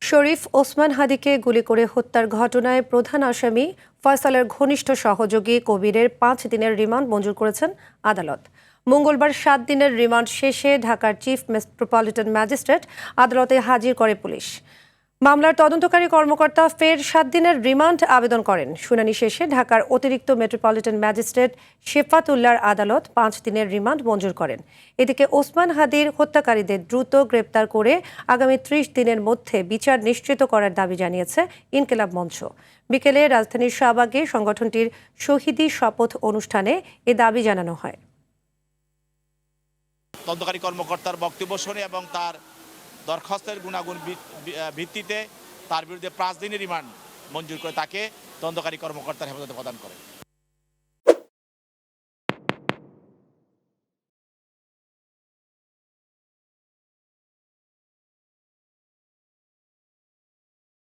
শরীফ ওসমান হাদিকে গুলি করে হত্যার ঘটনায় প্রধান আসামি ফয়সালের ঘনিষ্ঠ সহযোগী কবিরের ৫ দিনের রিমান্ড মঞ্জুর করেছেন আদালত। মঙ্গলবার ৭ দিনের রিমান্ড শেষে ঢাকার চিফ মেট্রোপলিটন ম্যাজিস্ট্রেট আদালতে হাজির করে পুলিশ। মামলার তদন্তকারী কর্মকর্তা ফের ৭ দিনের রিমান্ড আবেদন করেন। শুনানি শেষে ঢাকার অতিরিক্ত মেট্রোপলিটন ম্যাজিস্ট্রেট শেফাতুল্লাহর আদালত ৫ দিনের রিমান্ড মঞ্জুর করেন। এদিকে ওসমান হাদির হত্যাকারীদের দ্রুত গ্রেপ্তার করে আগামী ৩০ দিনের মধ্যে বিচার নিশ্চিত করার দাবি জানিয়েছে ইনকিলাব মঞ্চ। বিকেলে রাজধানীর শাহবাগে সংগঠনটির শহীদি শপথ অনুষ্ঠানে এ দাবি জানানো হয়। তদন্তকারী কর্মকর্তার বক্তব্য শুনে এবং তার দরখাস্তের গুণাগুণ ভিত্তিতে তার বিরুদ্ধে ৫ দিনের রিমান্ড মঞ্জুর করে তাকে তদন্তকারী কর্মকর্তার হেফাজতে প্রদান করে।